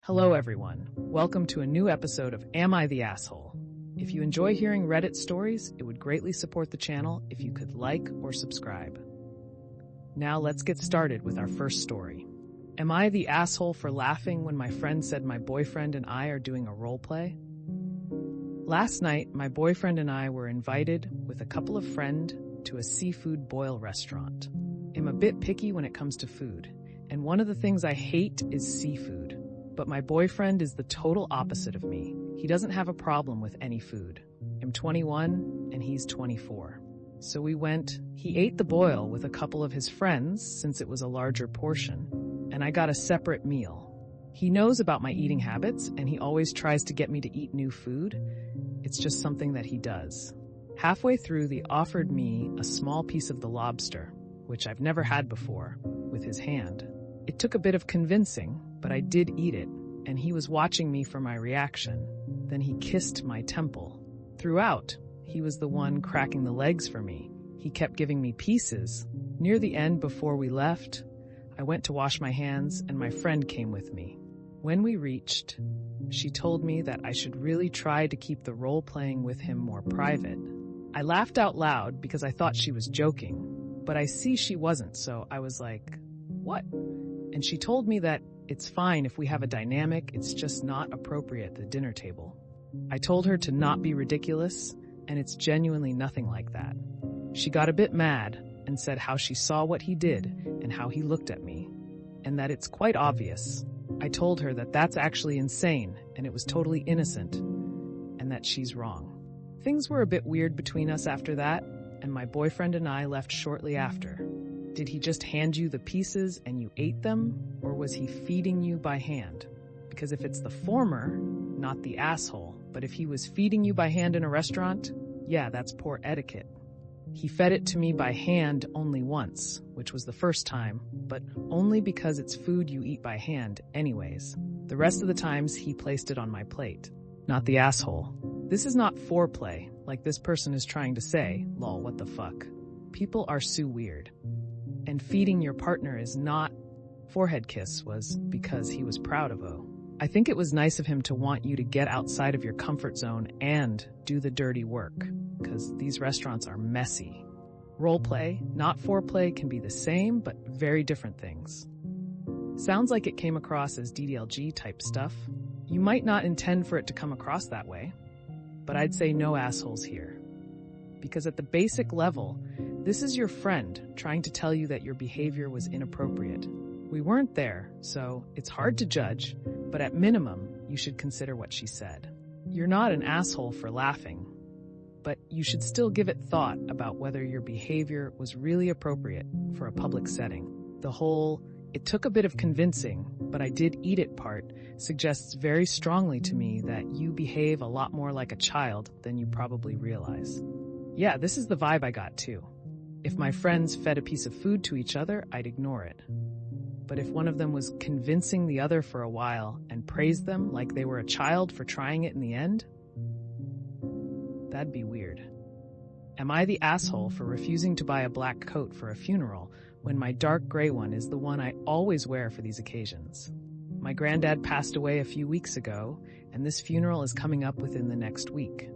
Hello everyone, welcome to a new episode of Am I the Asshole? If you enjoy hearing Reddit stories, it would greatly support the channel if you could like or subscribe. Now let's get started with our first story. Am I the asshole for laughing when my friend said my boyfriend and I are doing a role play? Last night, my boyfriend and I were invited with a couple of friends to a seafood boil restaurant. I'm a bit picky when it comes to food, and one of the things I hate is seafood. But my boyfriend is the total opposite of me. He doesn't have a problem with any food. I'm 21 and he's 24. So we went. He ate the boil with a couple of his friends since it was a larger portion, and I got a separate meal. He knows about my eating habits and he always tries to get me to eat new food. It's just something that he does. Halfway through, he offered me a small piece of the lobster, which I've never had before, with his hand. It took a bit of convincing, but I did eat it, and he was watching me for my reaction. Then he kissed my temple. Throughout, he was the one cracking the legs for me. He kept giving me pieces. Near the end, before we left, I went to wash my hands, and my friend came with me. When we reached, she told me that I should really try to keep the role-playing with him more private. I laughed out loud because I thought she was joking, but I see she wasn't, so I was like, "What?" And she told me that it's fine if we have a dynamic, it's just not appropriate at the dinner table. I told her to not be ridiculous, and it's genuinely nothing like that. She got a bit mad and said how she saw what he did and how he looked at me, and that it's quite obvious. I told her that that's actually insane and it was totally innocent, and that she's wrong. Things were a bit weird between us after that, and my boyfriend and I left shortly after. Did he just hand you the pieces and you ate them, or was he feeding you by hand? Because if it's the former, not the asshole, but if he was feeding you by hand in a restaurant, yeah, that's poor etiquette. He fed it to me by hand only once, which was the first time, but only because it's food you eat by hand anyways. The rest of the times he placed it on my plate. Not the asshole. This is not foreplay, like this person is trying to say, lol, what the fuck. People are so weird. And feeding your partner is not forehead kiss was because he was proud of O. I think it was nice of him to want you to get outside of your comfort zone and do the dirty work, because these restaurants are messy. Role play, not foreplay, can be the same, but very different things. Sounds like it came across as DDLG type stuff. You might not intend for it to come across that way, but I'd say no assholes here. Because at the basic level, this is your friend trying to tell you that your behavior was inappropriate. We weren't there, so it's hard to judge, but at minimum, you should consider what she said. You're not an asshole for laughing, but you should still give it thought about whether your behavior was really appropriate for a public setting. The whole, "it took a bit of convincing, but I did eat it" part suggests very strongly to me that you behave a lot more like a child than you probably realize. Yeah, this is the vibe I got too. If my friends fed a piece of food to each other, I'd ignore it. But if one of them was convincing the other for a while and praised them like they were a child for trying it in the end, that'd be weird. Am I the asshole for refusing to buy a black coat for a funeral when my dark gray one is the one I always wear for these occasions? My granddad passed away a few weeks ago, and this funeral is coming up within the next week.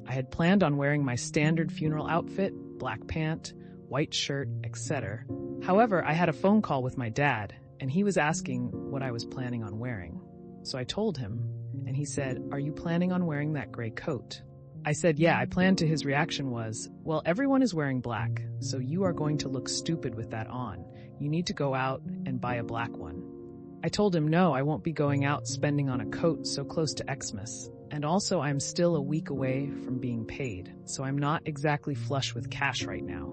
I had planned on wearing my standard funeral outfit, black pant, white shirt, etc. However, I had a phone call with my dad, and he was asking what I was planning on wearing. So I told him, and he said, "Are you planning on wearing that gray coat?" I said, "Yeah, I planned to." His reaction was, "Well, everyone is wearing black, so you are going to look stupid with that on. You need to go out and buy a black one." I told him, "No, I won't be going out spending on a coat so close to Xmas. And also, I'm still a week away from being paid, so I'm not exactly flush with cash right now."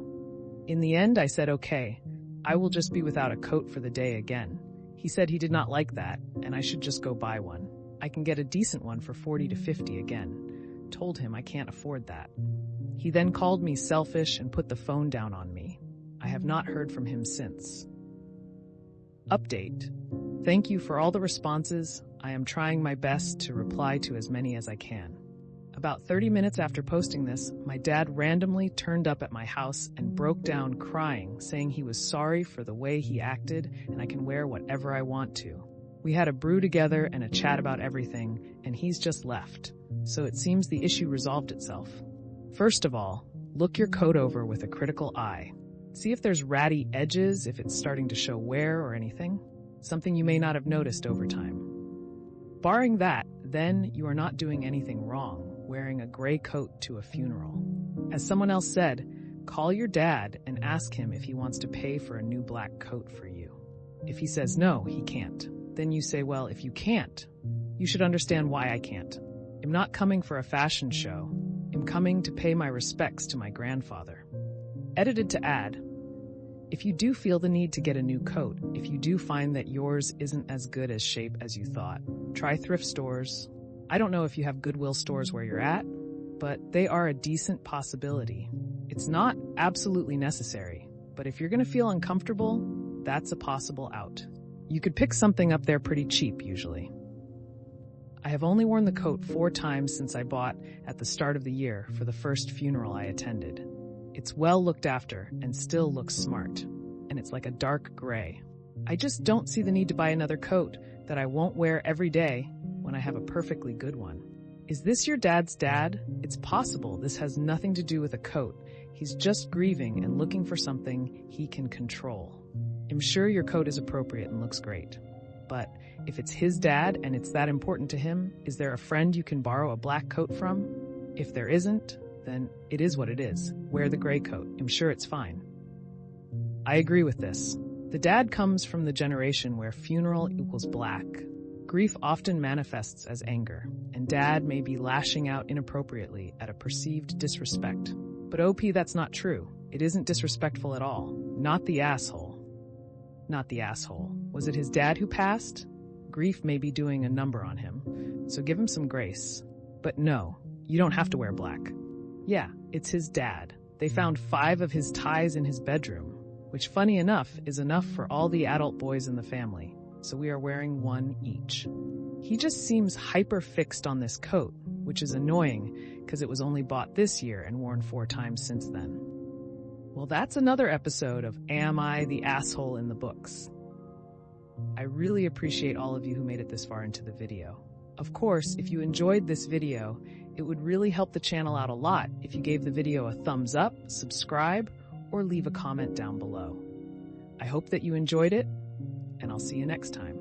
In the end, I said, "Okay, I will just be without a coat for the day again." He said he did not like that, and I should just go buy one. I can get a decent one for 40 to 50 again. Told him I can't afford that. He then called me selfish and put the phone down on me. I have not heard from him since. Update. Thank you for all the responses. I am trying my best to reply to as many as I can. About 30 minutes after posting this, my dad randomly turned up at my house and broke down crying, saying he was sorry for the way he acted and I can wear whatever I want to. We had a brew together and a chat about everything, and he's just left. So it seems the issue resolved itself. First of all, look your coat over with a critical eye. See if there's ratty edges, if it's starting to show wear or anything, something you may not have noticed over time. Barring that, then you are not doing anything wrong, wearing a gray coat to a funeral. As someone else said, call your dad and ask him if he wants to pay for a new black coat for you. If he says no, he can't. Then you say, well, if you can't, you should understand why I can't. I'm not coming for a fashion show. I'm coming to pay my respects to my grandfather. Edited to add, if you do feel the need to get a new coat, if you do find that yours isn't as good as shape as you thought, try thrift stores. I don't know if you have Goodwill stores where you're at, but they are a decent possibility. It's not absolutely necessary, but if you're going to feel uncomfortable, that's a possible out. You could pick something up there pretty cheap usually. I have only worn the coat 4 times since I bought at the start of the year for the first funeral I attended. It's well looked after and still looks smart, and it's like a dark gray. I just don't see the need to buy another coat that I won't wear every day when I have a perfectly good one. Is this your dad's dad? It's possible this has nothing to do with a coat. He's just grieving and looking for something he can control. I'm sure your coat is appropriate and looks great. But if it's his dad and it's that important to him, is there a friend you can borrow a black coat from? If there isn't, then it is what it is. Wear the gray coat. I'm sure it's fine. I agree with this. The dad comes from the generation where funeral equals black. Grief often manifests as anger, and dad may be lashing out inappropriately at a perceived disrespect. But OP, that's not true. It isn't disrespectful at all. Not the asshole. Not the asshole. Was it his dad who passed? Grief may be doing a number on him, so give him some grace. But no, you don't have to wear black. Yeah, it's his dad. They found 5 of his ties in his bedroom, which, funny enough, is enough for all the adult boys in the family, so we are wearing 1 each. He just seems hyper-fixed on this coat, which is annoying because it was only bought this year and worn 4 times since then. Well, that's another episode of Am I the Asshole in the books. I really appreciate all of you who made it this far into the video. Of course, if you enjoyed this video, it would really help the channel out a lot if you gave the video a thumbs up, subscribe, or leave a comment down below. I hope that you enjoyed it, and I'll see you next time.